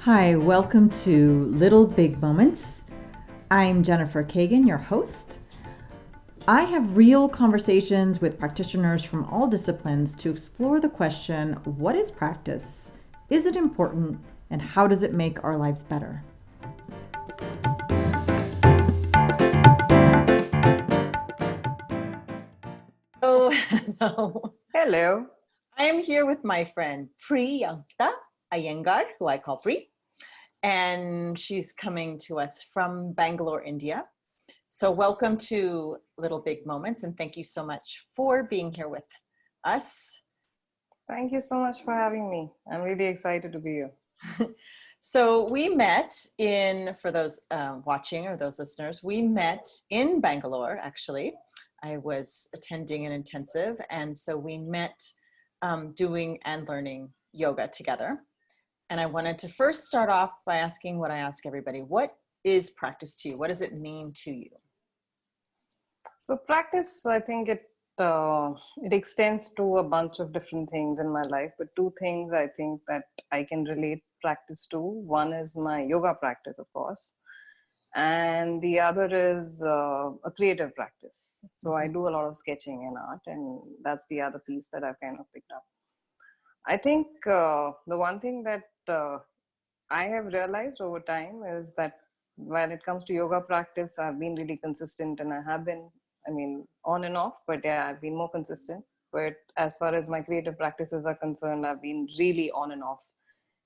Hi, welcome to Little Big Moments. I'm Jennifer Kagan, your host. I have real conversations with practitioners from all disciplines to explore the question, what is practice? Is it important? And how does it make our lives better? Oh, hello. Hello. I am here with my friend Priyankta Iyengar, who I call Pri, and she's coming to us from Bangalore, India. So welcome to Little Big Moments, and thank you so much for being here with us. Thank you so much for having me. I'm really excited to be here. So we met for those watching or those listeners, we met in Bangalore, actually. I was attending an intensive, and so we met doing and learning yoga together. And I wanted to first start off by asking what I ask everybody. What is practice to you? What does it mean to you? So practice, I think it extends to a bunch of different things in my life, but two things I think that I can relate practice to. One is my yoga practice, of course, and the other is a creative practice. So I do a lot of sketching and art, and that's the other piece that I've kind of picked up. I think the one thing that I have realized over time is that when it comes to yoga practice, I've been really consistent, and I have been, on and off, but yeah, I've been more consistent. But as far as my creative practices are concerned, I've been really on and off.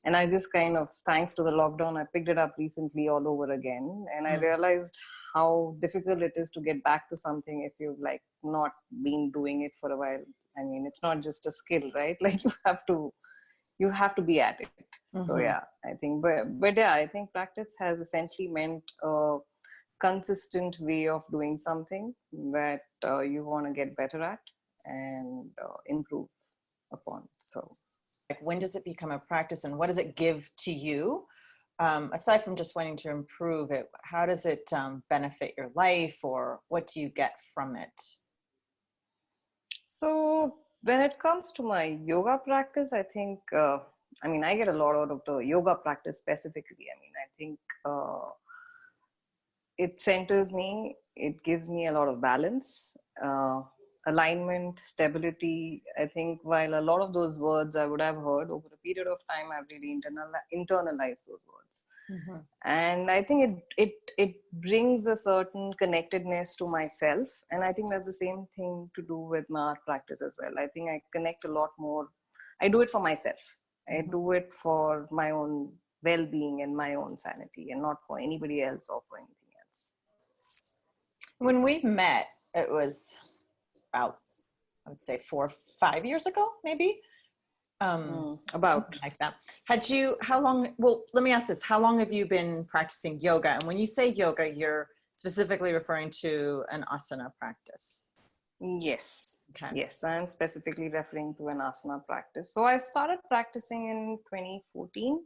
And I just kind of, thanks to the lockdown, I picked it up recently all over again. And I realized how difficult it is to get back to something if you've like not been doing it for a while. I mean, it's not just a skill, right? Like you have to be at it. So yeah, I think, but yeah, I think practice has essentially meant a consistent way of doing something that you want to get better at and improve upon. So when does it become a practice, and what does it give to you? Aside from just wanting to improve it, how does it benefit your life, or what do you get from it? So when it comes to my yoga practice, I think, I get a lot out of the yoga practice specifically. I think it centers me, it gives me a lot of balance, alignment, stability. I think while a lot of those words I would have heard over a period of time, I've really internalized those words. And I think it brings a certain connectedness to myself, and I think that's the same thing to do with my art practice as well. I think I connect a lot more. I do it for myself. I do it for my own well-being and my own sanity, and not for anybody else or for anything else. When we met, it was about, I would say 4 or 5 years ago, maybe. About like that. Let me ask this. How long have you been practicing yoga? And when you say yoga, you're specifically referring to an asana practice. Yes. Okay. Yes, I'm specifically referring to an asana practice. So I started practicing in 2014.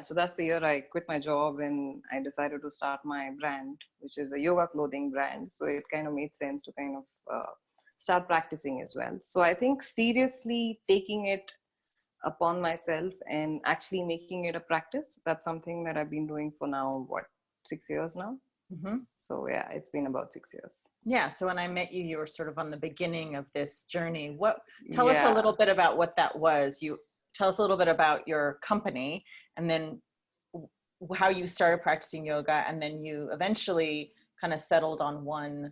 So that's the year I quit my job and I decided to start my brand, which is a yoga clothing brand. So it kind of made sense to kind of start practicing as well. So I think seriously taking it upon myself and actually making it a practice, that's something that I've been doing for now, 6 years now? So yeah, it's been about 6 years. Yeah. So when I met you, you were sort of on the beginning of this journey. Tell us a little bit about what that was. You tell us a little bit about your company, and then how you started practicing yoga, and then you eventually kind of settled on one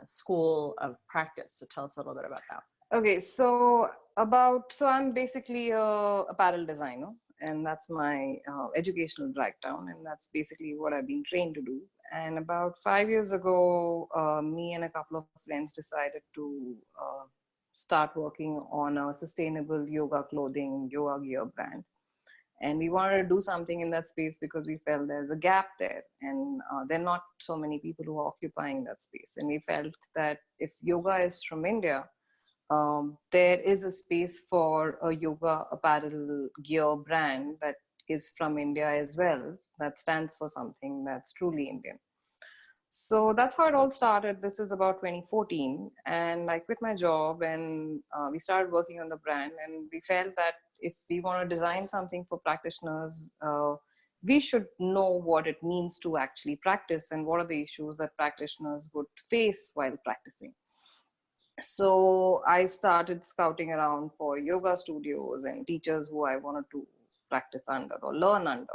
school of practice. So tell us a little bit about that. Okay, so I'm basically a apparel designer, and that's my educational background, and that's basically what I've been trained to do. And about 5 years ago, me and a couple of friends decided to start working on a sustainable yoga clothing, yoga gear brand. And we wanted to do something in that space because we felt there's a gap there, and there are not so many people who are occupying that space. And we felt that if yoga is from India, there is a space for a yoga apparel gear brand that is from India as well, that stands for something that's truly Indian. So that's how it all started. This is about 2014, and I quit my job, and we started working on the brand, and we felt that if we want to design something for practitioners, we should know what it means to actually practice and what are the issues that practitioners would face while practicing. So I started scouting around for yoga studios and teachers who I wanted to practice under or learn under.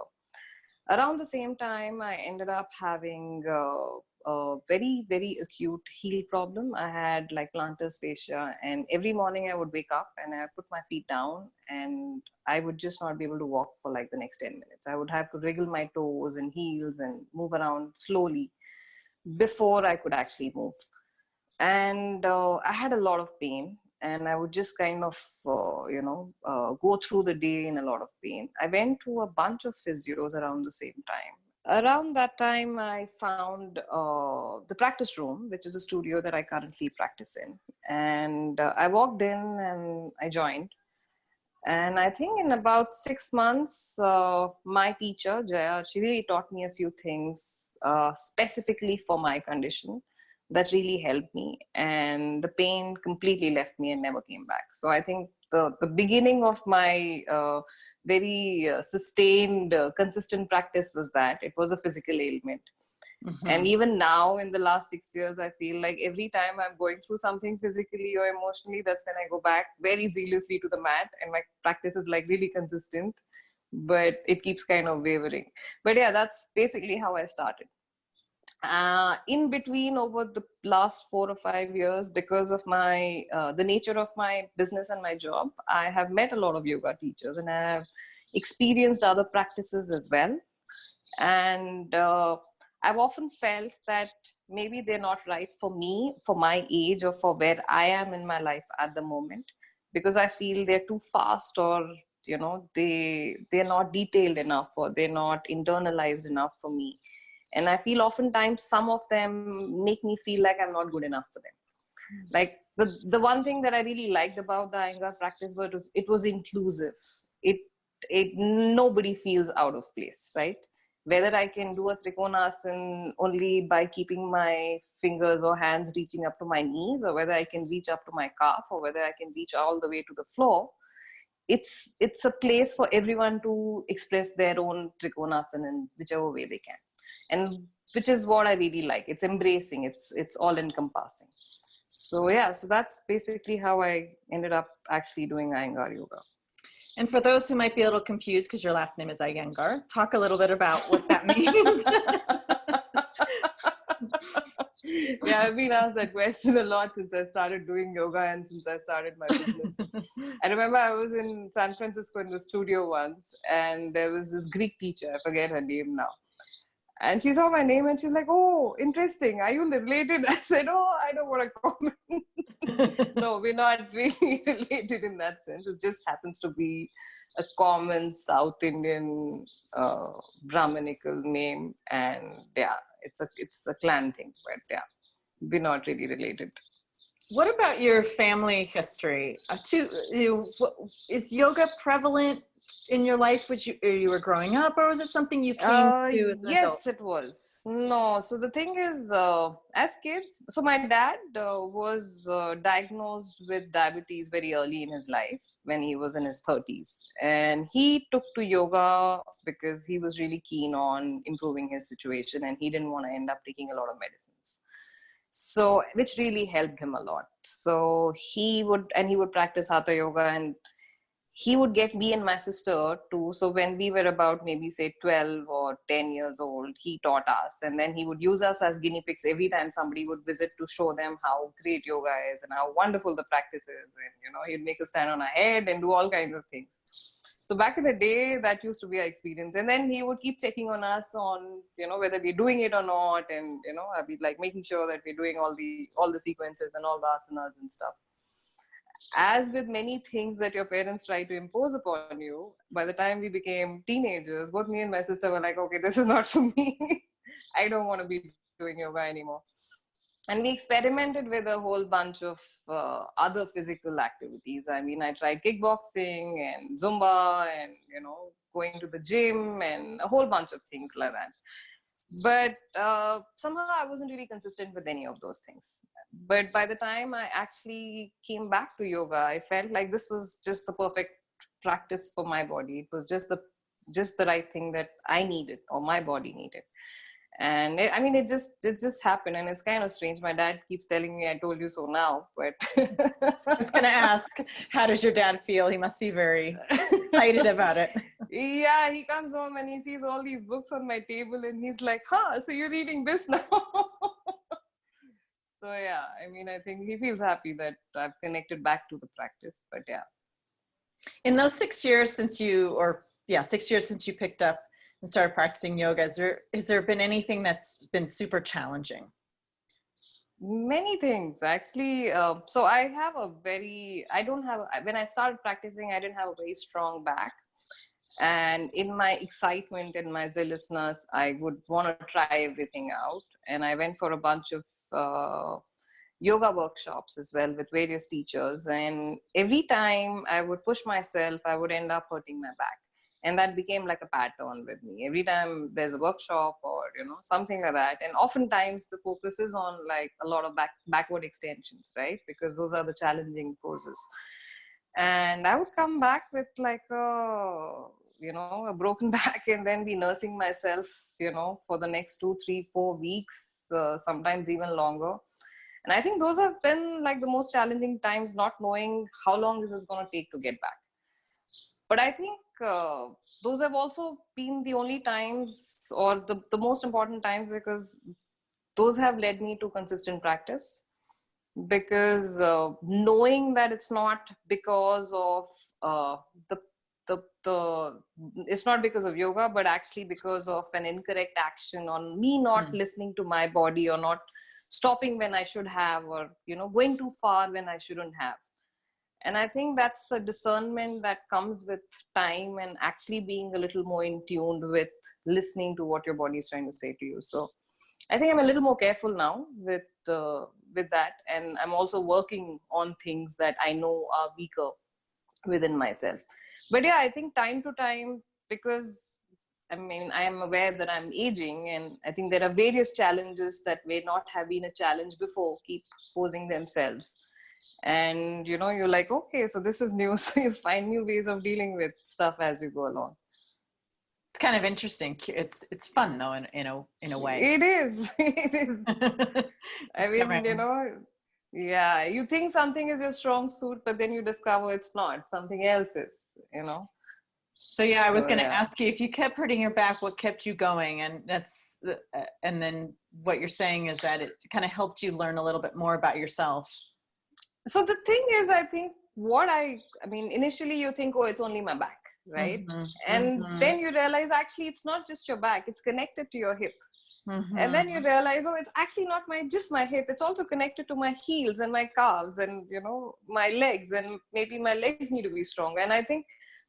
Around the same time, I ended up having a very, very acute heel problem. I had like plantar fascia, and every morning I would wake up and I put my feet down, and I would just not be able to walk for like the next 10 minutes. I would have to wriggle my toes and heels and move around slowly before I could actually move. And I had a lot of pain, and I would just kind of go through the day in a lot of pain. I went to a bunch of physios around the same time. Around that time, I found the practice room, which is a studio that I currently practice in. And I walked in and I joined. And I think in about 6 months, my teacher, Jaya, she really taught me a few things specifically for my condition that really helped me. And the pain completely left me and never came back. So I think the beginning of my very sustained, consistent practice was that it was a physical ailment. Mm-hmm. And even now in the last 6 years, I feel like every time I'm going through something physically or emotionally, that's when I go back very zealously to the mat, and my practice is like really consistent, but it keeps kind of wavering. But yeah, that's basically how I started. In between, over the last 4 or 5 years, because of my the nature of my business and my job, I have met a lot of yoga teachers, and I have experienced other practices as well. And I've often felt that maybe they're not right for me, for my age, or for where I am in my life at the moment, because I feel they're too fast, or they're not detailed enough, or they're not internalized enough for me. And I feel oftentimes some of them make me feel like I'm not good enough for them. Like the one thing that I really liked about the Iyengar practice was it was inclusive. It nobody feels out of place, right? Whether I can do a Trikonasana only by keeping my fingers or hands reaching up to my knees, or whether I can reach up to my calf, or whether I can reach all the way to the floor, it's a place for everyone to express their own Trikonasana in whichever way they can. And which is what I really like. It's embracing, it's all encompassing. So yeah, so that's basically how I ended up actually doing Iyengar yoga. And for those who might be a little confused because your last name is Iyengar, talk a little bit about what that means. Yeah, I've been asked that question a lot since I started doing yoga and since I started my business. I remember I was in San Francisco in the studio once, and there was this Greek teacher, I forget her name now. And she saw my name and she's like, "Oh, interesting. Are you related?" I said, "Oh, I don't want to comment." No, we're not really related in that sense. It just happens to be a common South Indian Brahminical name. And yeah, it's a clan thing, but yeah, we're not really related. What about your family history? Is yoga prevalent in your life when you were growing up, or was it something you came to as an yes, adult? it was. No, so the thing is, as kids, so my dad was diagnosed with diabetes very early in his life when he was in his 30s. And he took to yoga because he was really keen on improving his situation, and he didn't want to end up taking a lot of medicines. So, which really helped him a lot. So he would practice Hatha yoga, and he would get me and my sister to, so when we were about maybe say 12 or 10 years old, he taught us, and then he would use us as guinea pigs every time somebody would visit to show them how great yoga is and how wonderful the practice is. And, he'd make us stand on our head and do all kinds of things. So back in the day, that used to be our experience. And then he would keep checking on us on, whether we're doing it or not. And, I'd be like making sure that we're doing all the sequences and all the asanas and stuff. As with many things that your parents try to impose upon you, by the time we became teenagers, both me and my sister were like, okay, this is not for me. I don't want to be doing yoga anymore. And we experimented with a whole bunch of other physical activities. I mean, I tried kickboxing and Zumba and, going to the gym and a whole bunch of things like that. But somehow I wasn't really consistent with any of those things. But by the time I actually came back to yoga, I felt like this was just the perfect practice for my body. It was just the right thing that I needed or my body needed. And it just happened, and it's kind of strange. My dad keeps telling me, I told you so now, but I was going to ask, how does your dad feel? He must be very excited about it. Yeah, he comes home and he sees all these books on my table and he's like, huh, so you're reading this now? So yeah, I think he feels happy that I've connected back to the practice, but yeah. In those 6 years since you, 6 years since you picked up and started practicing yoga, has there been anything that's been super challenging? Many things actually. So I have when I started practicing, I didn't have a very strong back. And in my excitement and my zealousness, I would want to try everything out. And I went for a bunch of yoga workshops as well with various teachers. And every time I would push myself, I would end up hurting my back. And that became like a pattern with me. Every time there's a workshop or, something like that. And oftentimes the focus is on like a lot of backward extensions, right? Because those are the challenging poses. And I would come back with like a broken back and then be nursing myself, for the next 2, 3, 4 weeks, sometimes even longer. And I think those have been like the most challenging times, not knowing how long this is going to take to get back. But I think those have also been the only times or the most important times, because those have led me to consistent practice. Because knowing that it's not because of it's not because of yoga, but actually because of an incorrect action on me not listening to my body, or not stopping when I should have, or going too far when I shouldn't have. And I think that's a discernment that comes with time and actually being a little more in tune with listening to what your body is trying to say to you. So I think I'm a little more careful now with that. And I'm also working on things that I know are weaker within myself. But yeah, I think time to time, because I am aware that I'm aging, and I think there are various challenges that may not have been a challenge before keep posing themselves. And you're like, okay, so this is new. So you find new ways of dealing with stuff as you go along. It's kind of interesting. It's fun though, in a way. It is. It is. Yeah, you think something is your strong suit, but then you discover it's not. Something else is. So yeah, I was going to ask you, if you kept hurting your back, what kept you going? And and then what you're saying is that it kind of helped you learn a little bit more about yourself. So the thing is, I think initially you think, oh, it's only my back, right? And then you realize actually it's not just your back, it's connected to your hip. And then you realize, oh, it's actually not just my hip, it's also connected to my heels and my calves and my legs, and maybe my legs need to be strong. And I think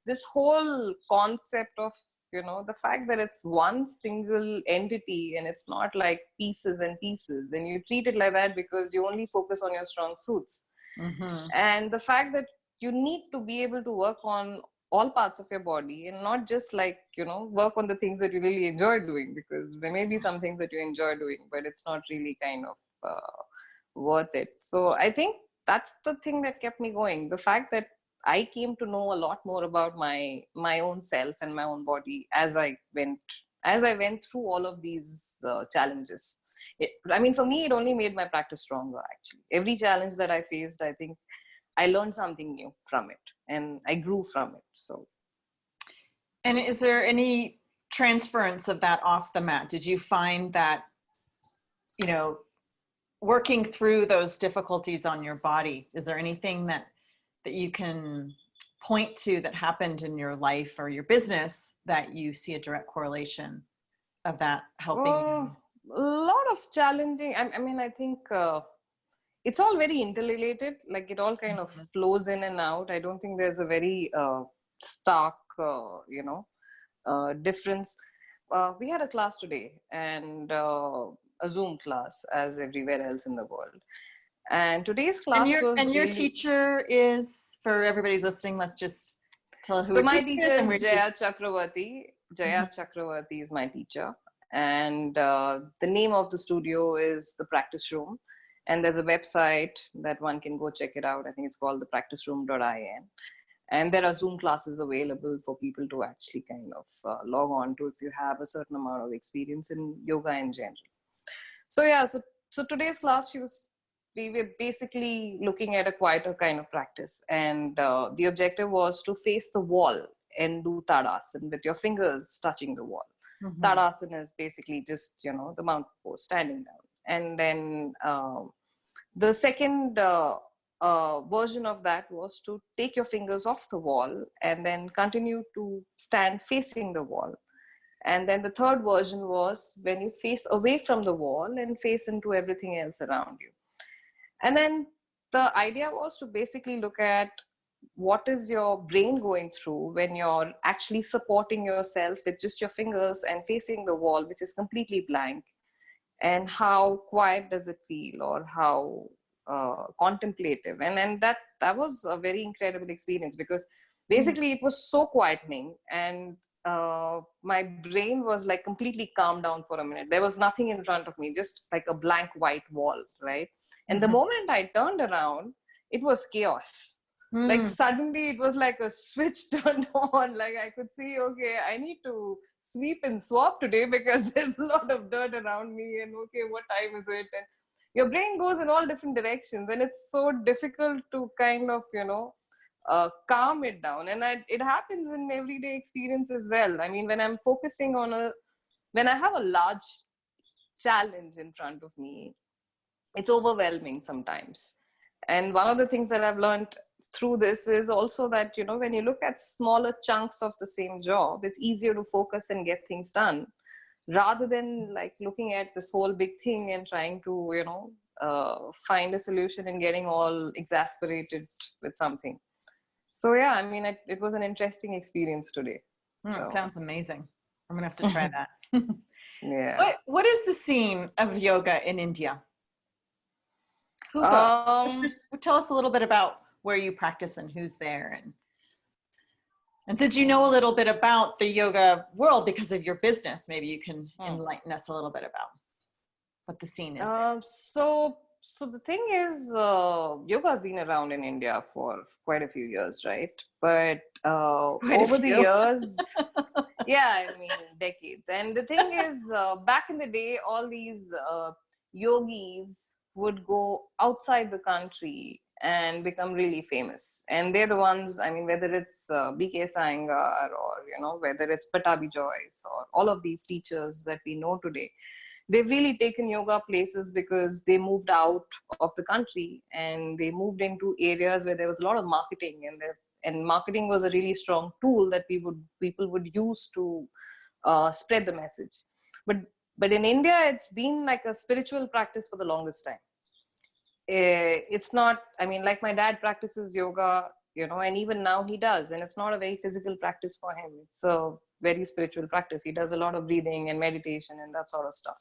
this whole concept of the fact that it's one single entity and it's not like pieces and pieces, and you treat it like that because you only focus on your strong suits. And the fact that you need to be able to work on all parts of your body, and not just like work on the things that you really enjoy doing, because there may be some things that you enjoy doing but it's not really kind of worth it. So I think that's the thing that kept me going, the fact that I came to know a lot more about my own self and my own body as I went through all of these challenges. For me, it only made my practice stronger. Actually, every challenge that I faced, I think I learned something new from it, and I grew from it. So, and is there any transference of that off the mat? Did you find that, working through those difficulties on your body, is there anything that you can point to that happened in your life or your business that you see a direct correlation of that helping you? A lot of challenging. I think it's all very interrelated. Like it all kind of flows in and out. I don't think there's a very stark, difference. We had a class today, and a Zoom class, as everywhere else in the world. And today's class your teacher is, for everybody's listening, let's just tell who. So my teacher is Jaya Chakravarti. Jaya Chakravarti is my teacher. And the name of the studio is The Practice Room. And there's a website that one can go check it out. I think it's called thepracticeroom.in. And there are Zoom classes available for people to actually kind of log on to if you have a certain amount of experience in yoga in general. So yeah, so today's class, we were basically looking at a quieter kind of practice, and the objective was to face the wall and do Tadasana with your fingers touching the wall. Mm-hmm. Tadasana is basically just, the mountain pose, standing down. And then the second version of that was to take your fingers off the wall and then continue to stand facing the wall. And then the third version was when you face away from the wall and face into everything else around you. And then the idea was to basically look at what is your brain going through when you're actually supporting yourself with just your fingers and facing the wall, which is completely blank, and how quiet does it feel, or how contemplative. And that was a very incredible experience, because basically it was so quietening, and my brain was like completely calmed down for a minute. There was nothing in front of me, just like a blank white wall, right? And the moment I turned around, it was chaos. Like suddenly it was like a switch turned on. Like I could see, okay, I need to sweep and swap today because there's a lot of dirt around me, and okay, what time is it? And your brain goes in all different directions, and it's so difficult to kind of, calm it down. And it happens in everyday experience as well. I mean, when I'm focusing on when I have a large challenge in front of me, it's overwhelming sometimes. And one of the things that I've learned through this is also that, when you look at smaller chunks of the same job, it's easier to focus and get things done, rather than like looking at this whole big thing and trying to, find a solution and getting all exasperated with something. So yeah, I mean, it was an interesting experience today. It sounds amazing. I'm gonna have to try that. Yeah. What is the scene of yoga in India? Who goes? Just tell us a little bit about where you practice and who's there, and since you know a little bit about the yoga world because of your business, maybe you can enlighten us a little bit about what the scene is. So the thing is, yoga has been around in India for quite a few years, right? But over the years, yeah, I mean, decades. And the thing is, back in the day, all these yogis would go outside the country and become really famous. And they're the ones, I mean, whether it's B.K. Iyengar, or, whether it's Patabi Joyce, or all of these teachers that we know today, they've really taken yoga places because they moved out of the country and they moved into areas where there was a lot of marketing, and marketing was a really strong tool that people would use to spread the message. But in India, it's been like a spiritual practice for the longest time. It's not, I mean, like my dad practices yoga, and even now he does, and it's not a very physical practice for him. It's a very spiritual practice. He does a lot of breathing and meditation and that sort of stuff.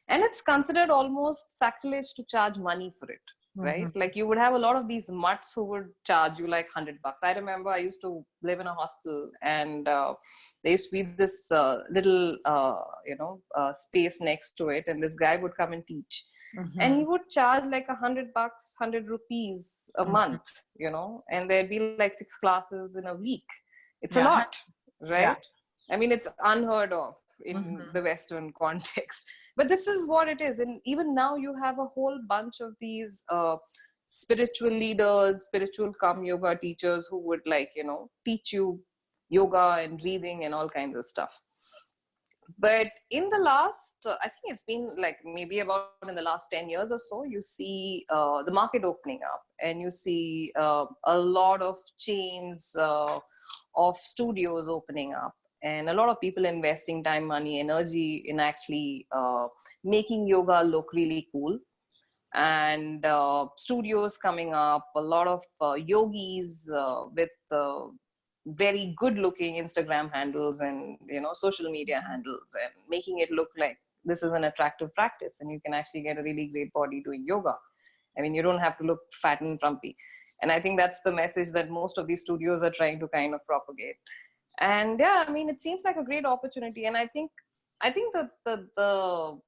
And it's considered almost sacrilege to charge money for it, right? Like you would have a lot of these mutts who would charge you like $100. I remember I used to live in a hostel, and there used to be this little, space next to it, and this guy would come and teach. And he would charge like $100, 100 rupees a month, and there'd be like 6 classes in a week. It's a lot, right? Yeah. I mean, it's unheard of in the Western context, but this is what it is. And even now you have a whole bunch of these spiritual leaders, spiritual cum yoga teachers who would teach you yoga and breathing and all kinds of stuff. But in the last, I think it's been like maybe about in the last 10 years or so, you see the market opening up, and you see a lot of chains of studios opening up, and a lot of people investing time, money, energy in actually making yoga look really cool. And studios coming up, a lot of yogis with very good looking Instagram handles and social media handles, and making it look like this is an attractive practice and you can actually get a really great body doing yoga. I mean, you don't have to look fat and frumpy. And I think that's the message that most of these studios are trying to kind of propagate. And yeah, I mean, it seems like a great opportunity. And I think that the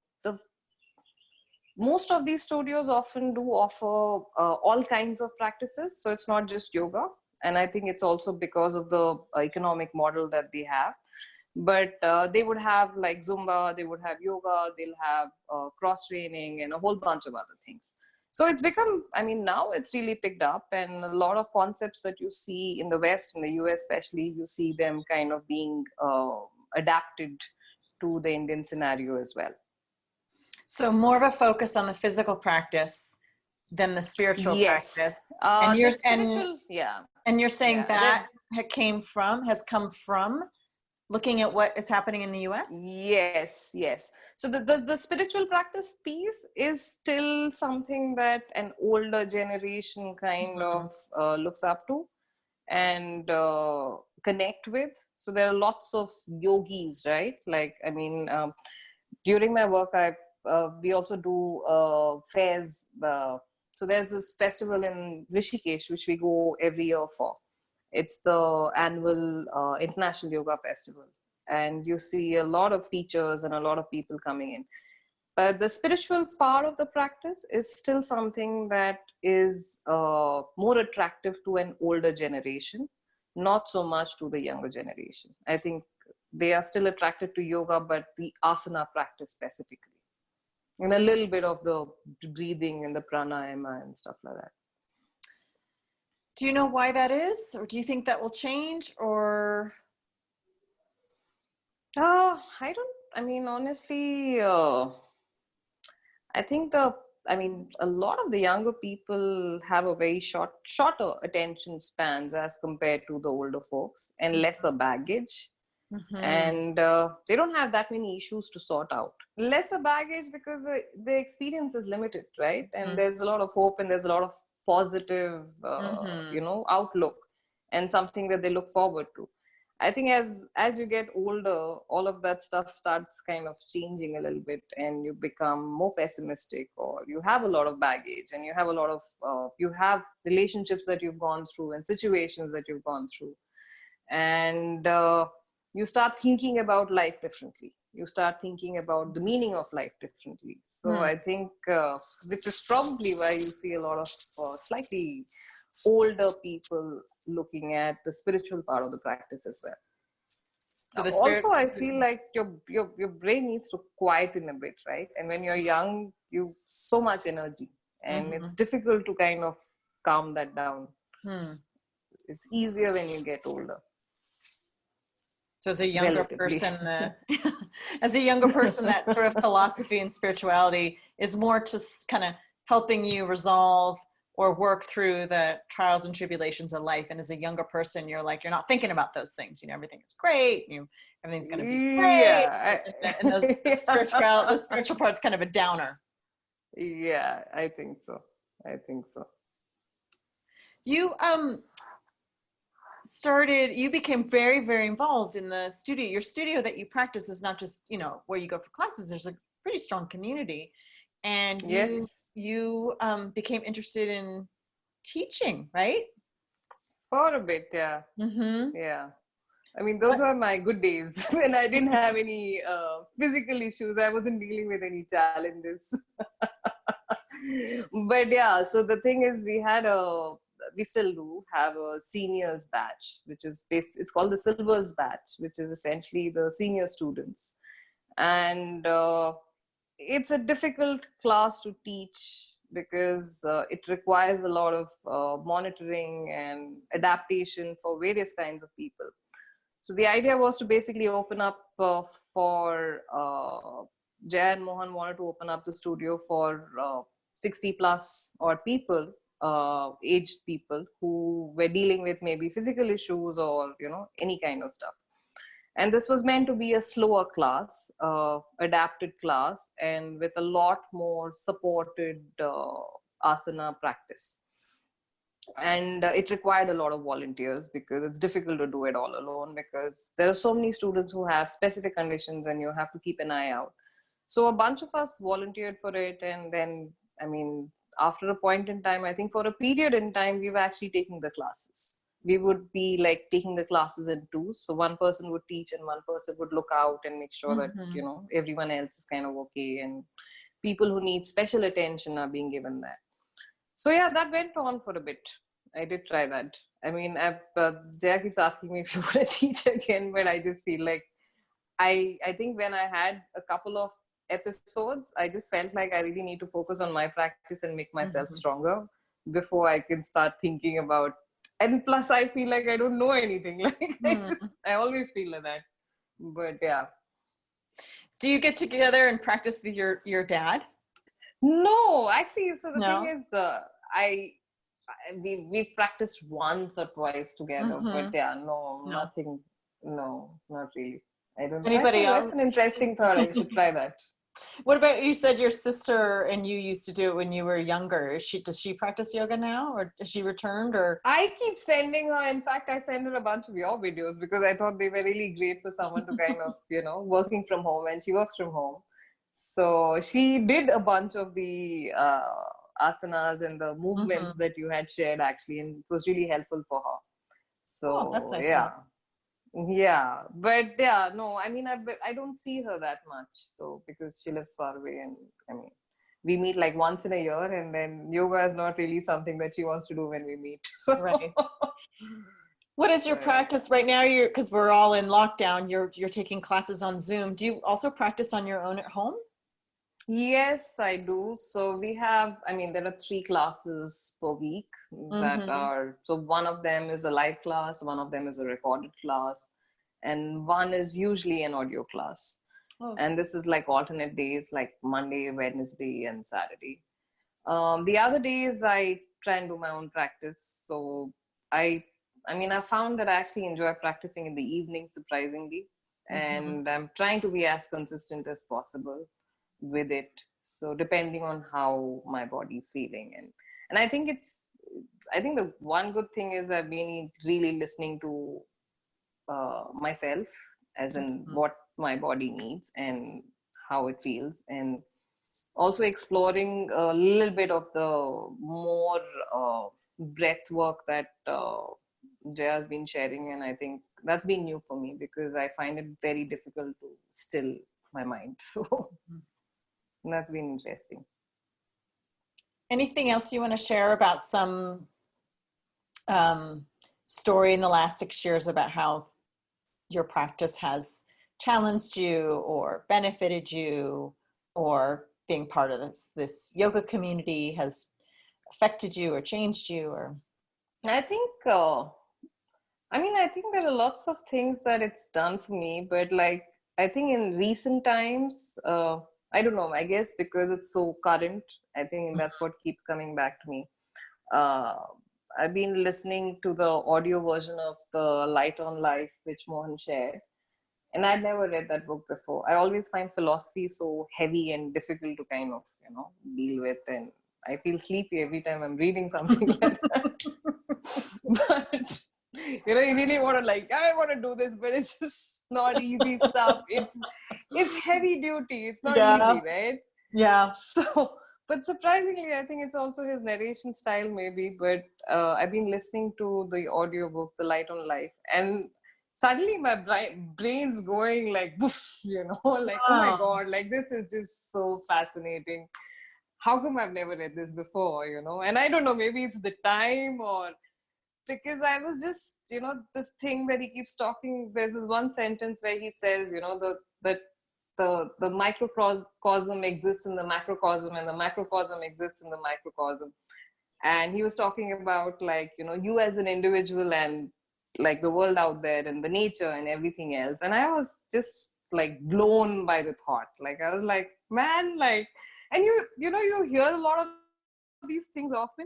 most of these studios often do offer all kinds of practices. So it's not just yoga. And I think it's also because of the economic model that they have. But they would have like Zumba, they would have yoga, they'll have cross training and a whole bunch of other things. So it's become, I mean, now it's really picked up, and a lot of concepts that you see in the West, in the US especially, you see them kind of being adapted to the Indian scenario as well. So more of a focus on the physical practice than the spiritual practice. And you're, The spiritual, yeah. And you're saying Yeah. that has come from looking at what is happening in the US? Yes, yes. So the spiritual practice piece is still something that an older generation kind of looks up to and connect with. So there are lots of yogis, right? Like, I mean, during my work, we also do fairs. So there's this festival in Rishikesh, which we go every year for. It's the annual International Yoga Festival. And you see a lot of teachers and a lot of people coming in. But the spiritual part of the practice is still something that is more attractive to an older generation, not so much to the younger generation. I think they are still attracted to yoga, but the asana practice specifically. And a little bit of the breathing and the pranayama and stuff like that. Do you know why that is? Or do you think that will change? Or I mean, honestly, I think a lot of the younger people have a very shorter attention spans as compared to the older folks, and lesser baggage. And they don't have that many issues to sort out. Lesser baggage because the experience is limited, right? And there's a lot of hope, and there's a lot of positive, outlook, and something that they look forward to. I think as you get older, all of that stuff starts kind of changing a little bit, and you become more pessimistic, or you have a lot of baggage, and you have a lot of you have relationships that you've gone through and situations that you've gone through, and you start thinking about life differently. You start thinking about the meaning of life differently. So I think which is probably why you see a lot of slightly older people looking at the spiritual part of the practice as well. So also, I feel like your brain needs to quieten a bit, right? And when you're young, you've so much energy, and it's difficult to kind of calm that down. It's easier when you get older. So as a younger person, that sort of philosophy and spirituality is more just kind of helping you resolve or work through the trials and tribulations of life. And as a younger person, you're not thinking about those things. Everything is great. Everything's going to be great. Yeah. And the spiritual part's kind of a downer. Yeah, I think so. You became very, very involved in the studio. Your studio that you practice is not just, where you go for classes. There's a pretty strong community. And you became interested in teaching, right? For a bit, yeah. Yeah. I mean, those were my good days when I didn't have any physical issues. I wasn't dealing with any challenges. But yeah, so the thing is, we still do have a seniors batch, which is it's called the Silvers batch, which is essentially the senior students. And it's a difficult class to teach because it requires a lot of monitoring and adaptation for various kinds of people. So the idea was to basically open up for Jay and Mohan wanted to open up the studio for 60 plus or people, aged people who were dealing with maybe physical issues or any kind of stuff. And this was meant to be a slower class, adapted class, and with a lot more supported asana practice. And it required a lot of volunteers because it's difficult to do it all alone, because there are so many students who have specific conditions and you have to keep an eye out. So a bunch of us volunteered for it. And then, after a point in time, I think for a period in time, we were actually taking the classes. We would be like taking the classes in twos. So one person would teach and one person would look out and make sure that, everyone else is kind of okay. And people who need special attention are being given that. So yeah, that went on for a bit. I did try that. I mean, Jaya keeps asking me if you want to teach again, but I just feel like I think when I had a couple of episodes, I just felt like I really need to focus on my practice and make myself Mhm. stronger before I can start thinking about. And plus, I feel like I don't know anything. Like Hmm. I always feel like that. But yeah, Do you get together and practice with your dad? no, actually. So the thing No. is, I we practiced once or twice together, but Hmm. yeah, no, No. nothing. No, not really. I don't. Anybody That's else? an interesting thought. I should try that. What about, you said your sister and you used to do it when you were younger. Does she practice yoga now, or has she returned, or? I keep sending her. In fact, I sent her a bunch of your videos because I thought they were really great for someone to kind of, working from home, and she works from home. So she did a bunch of the asanas and the movements Hmm. that you had shared actually, and it was really helpful for her. Oh, that's So nice to know. yeah, yeah, but yeah, no, I mean, I don't see her that much. So because she lives far away, and I mean, we meet like once in a year, and then yoga is not really something that she wants to do when we meet. So, Right. What is your so yeah. practice right now? You're, because we're all in lockdown. You're taking classes on Zoom. Do you also practice on your own at home? Yes, I do. So we have, I mean, there are 3 classes per week that Mm-hmm. are, so one of them is a live class, one of them is a recorded class, and one is usually an audio class. Oh. And this is like alternate days, like Monday, Wednesday, and Saturday. The other days I try and do my own practice. So I, I mean, I found that I actually enjoy practicing in the evening, surprisingly, Mm-hmm. and I'm trying to be as consistent as possible with it. So depending on how my body's feeling, and I think the one good thing is I've been really listening to myself, as in Mm-hmm. what my body needs and how it feels, and also exploring a little bit of the more breath work that Jaya has been sharing. And I think that's been new for me because I find it very difficult to still my mind. So that's been interesting. Anything else you want to share about some um, story in the last 6 years about how your practice has challenged you or benefited you, or being part of this yoga community has affected you or changed you, or? I think, I mean, I think there are lots of things that it's done for me, but like, I think in recent times, I don't know, I guess because it's so current, I think that's what keeps coming back to me. Uh, I've been listening to the audio version of The Light on Life, which Mohan shared. And I'd never read that book before. I always find philosophy so heavy and difficult to kind of, deal with. And I feel sleepy every time I'm reading something like that. But, you really want to like, I want to do this, but it's just not easy stuff. It's heavy duty. It's not Yeah, easy, right? yeah. So, but surprisingly, I think it's also his narration style, maybe. But I've been listening to the audiobook, The Light on Life, and suddenly my brain's going like, woof, like, oh my Oh, God, like this is just so fascinating. How come I've never read this before, And I don't know, maybe it's the time or because I was just, this thing that he keeps talking. There's this one sentence where he says, the microcosm exists in the macrocosm, and the macrocosm exists in the microcosm. And he was talking about like, you as an individual and like the world out there and the nature and everything else. And I was just like blown by the thought. Like I was like, man, like, and you hear a lot of these things often,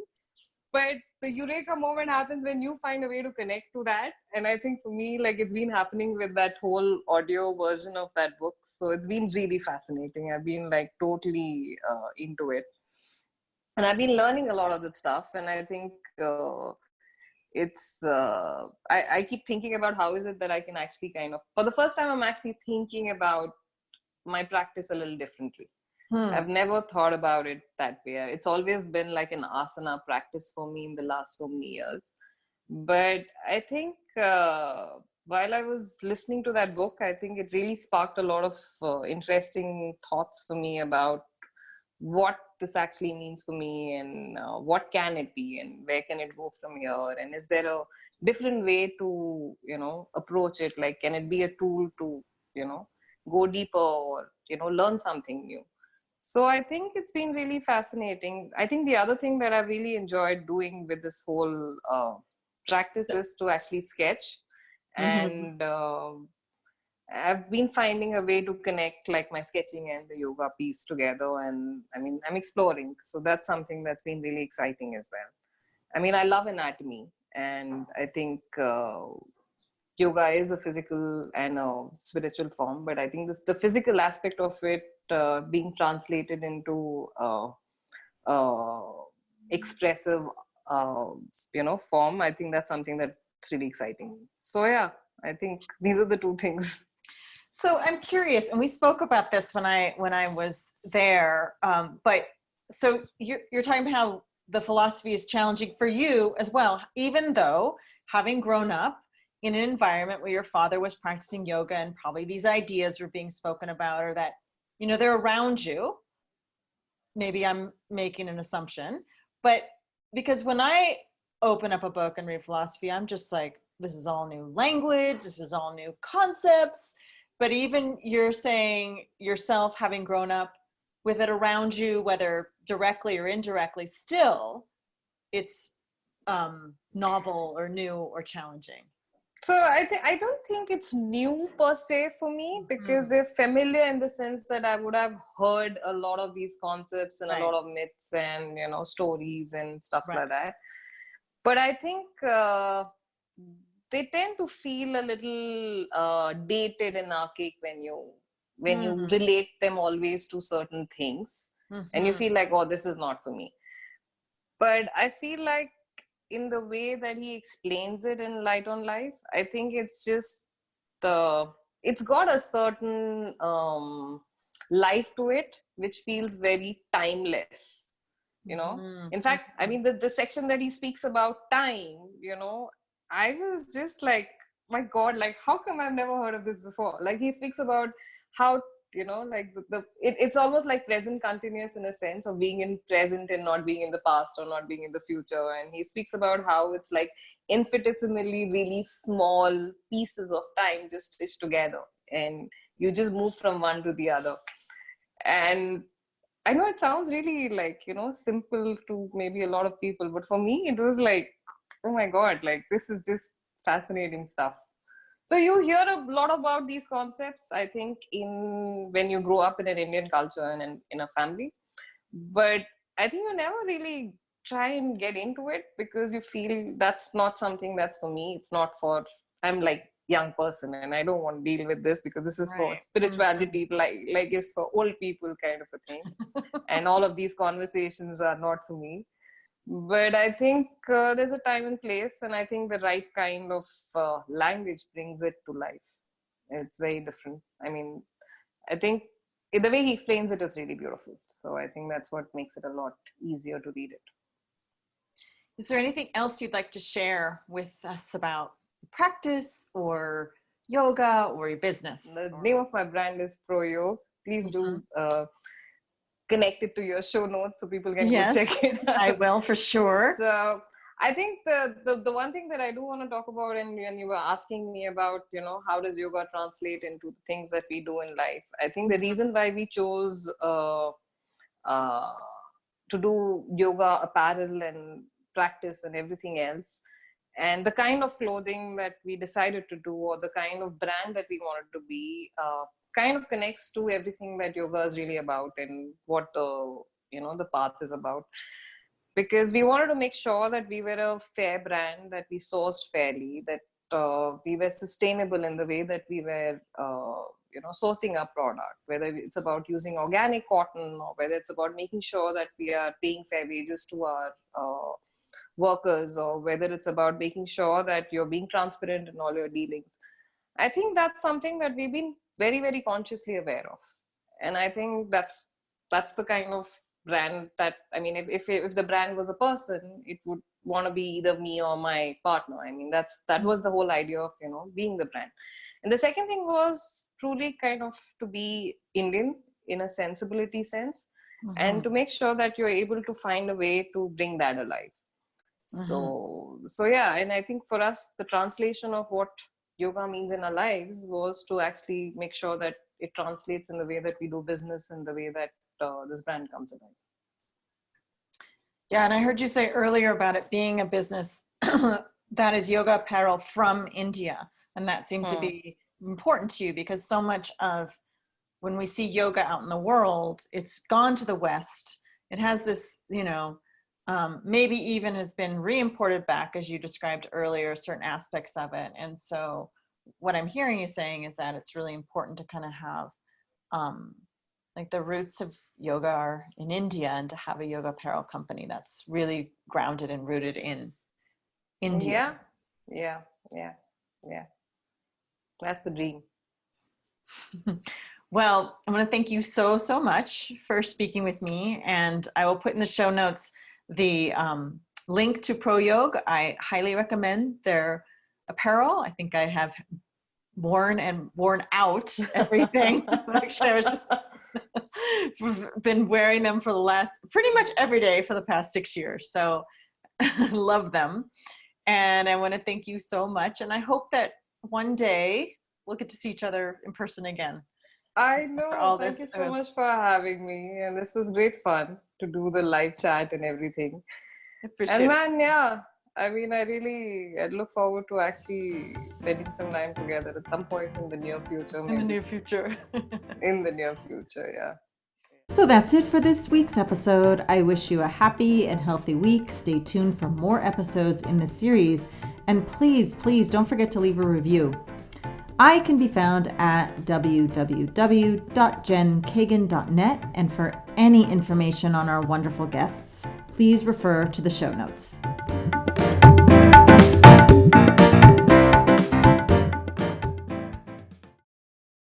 but the eureka moment happens when you find a way to connect to that. And I think for me, like, it's been happening with that whole audio version of that book. So it's been really fascinating. I've been like totally into it, and I've been learning a lot of that stuff. And I think I keep thinking about how is it that I can actually kind of, for the first time, I'm actually thinking about my practice a little differently. hmm. I've never thought about it that way. It's always been like an asana practice for me in the last so many years. But I think while I was listening to that book, I think it really sparked a lot of interesting thoughts for me about what this actually means for me, and what can it be, and where can it go from here, and is there a different way to, approach it? Like, can it be a tool to, go deeper, or, learn something new? So I think it's been really fascinating. I think the other thing that I've really enjoyed doing with this whole practice is to actually sketch. Mm-hmm. And I've been finding a way to connect like my sketching and the yoga piece together. And I mean, I'm exploring. So that's something that's been really exciting as well. I mean, I love anatomy, and I think yoga is a physical and a spiritual form, but I think the physical aspect of it being translated into uh, expressive, uh, form. I think that's something that's really exciting. So yeah, I think these are the two things. So I'm curious, and we spoke about this when I was there. But so you're talking about how the philosophy is challenging for you as well, even though having grown up in an environment where your father was practicing yoga and probably these ideas were being spoken about, or that they're around you. Maybe I'm making an assumption, but because when I open up a book and read philosophy, I'm just like, this is all new language, this is all new concepts. But even you're saying yourself, having grown up with it around you, whether directly or indirectly, still it's novel or new or challenging. So I don't think it's new per se for me, because they're familiar in the sense that I would have heard a lot of these concepts and Right. a lot of myths and stories and stuff Right. like that. But I think they tend to feel a little dated and archaic when you relate them always to certain things, and you feel like, oh, this is not for me. But I feel like in the way that he explains it in Light on Life, I think it's just it's got a certain life to it, which feels very timeless. In fact, I mean, the section that he speaks about time, I was just like, my God, like, how come I've never heard of this before? Like, he speaks about how, like it's almost like present continuous in a sense of being in present and not being in the past or not being in the future. And he speaks about how it's like infinitesimally really small pieces of time just stitched together, and you just move from one to the other. And I know it sounds really like, simple to maybe a lot of people, but for me, it was like, oh my God, like, this is just fascinating stuff. So you hear a lot about these concepts, I think, when you grow up in an Indian culture and in a family. But I think you never really try and get into it because you feel that's not something that's for me. It's not for, I'm like young person and I don't want to deal with this because this is for spirituality, like it's for old people kind of a thing. And all of these conversations are not for me. But I think there's a time and place, and I think the right kind of language brings it to life. It's very different. I mean, I think the way he explains it is really beautiful. So I think that's what makes it a lot easier to read it. Is there anything else you'd like to share with us about practice or yoga or your business? The name of my brand is Pro Yoga. Please do connect it to your show notes so people can go check it out. I will, for sure. So I think the one thing that I do want to talk about, and when you were asking me about, how does yoga translate into the things that we do in life, I think the reason why we chose to do yoga apparel and practice and everything else, and the kind of clothing that we decided to do, or the kind of brand that we wanted to be, kind of connects to everything that yoga is really about and what the path is about. Because we wanted to make sure that we were a fair brand, that we sourced fairly, that we were sustainable in the way that we were sourcing our product, whether it's about using organic cotton or whether it's about making sure that we are paying fair wages to our workers, or whether it's about making sure that you're being transparent in all your dealings. I think that's something that we've been very, very consciously aware of. And I think that's the kind of brand that, I mean, if the brand was a person, it would want to be either me or my partner. I mean, that was the whole idea of, being the brand. And the second thing was truly kind of to be Indian in a sensibility sense. and to make sure that you're able to find a way to bring that alive. So yeah, and I think for us, the translation of what yoga means in our lives was to actually make sure that it translates in the way that we do business and the way that this brand comes alive. Yeah, and I heard you say earlier about it being a business that is yoga apparel from India, and that seemed to be important to you because so much of when we see yoga out in the world, it's gone to the West. It has this, maybe even has been re-imported back, as you described earlier, certain aspects of it. And so what I'm hearing you saying is that it's really important to kind of have, like the roots of yoga are in India, and to have a yoga apparel company that's really grounded and rooted in India. Yeah. That's the dream. Well, I want to thank you so much for speaking with me, and I will put in the show notes the link to ProYog. I highly recommend their apparel. I think I have worn out everything. Actually, I was just been wearing them for the last pretty much every day for the past 6 years. So love them. And I want to thank you so much. And I hope that one day we'll get to see each other in person again. I know. Thank you so much for having me. And this was great fun to do the live chat and everything. Appreciate it. Yeah. I mean, I look forward to actually spending some time together at some point in the near future. Maybe. In the near future. In the near future, yeah. So that's it for this week's episode. I wish you a happy and healthy week. Stay tuned for more episodes in the series. And please don't forget to leave a review. I can be found at www.jenkagan.net. And for any information on our wonderful guests, please refer to the show notes.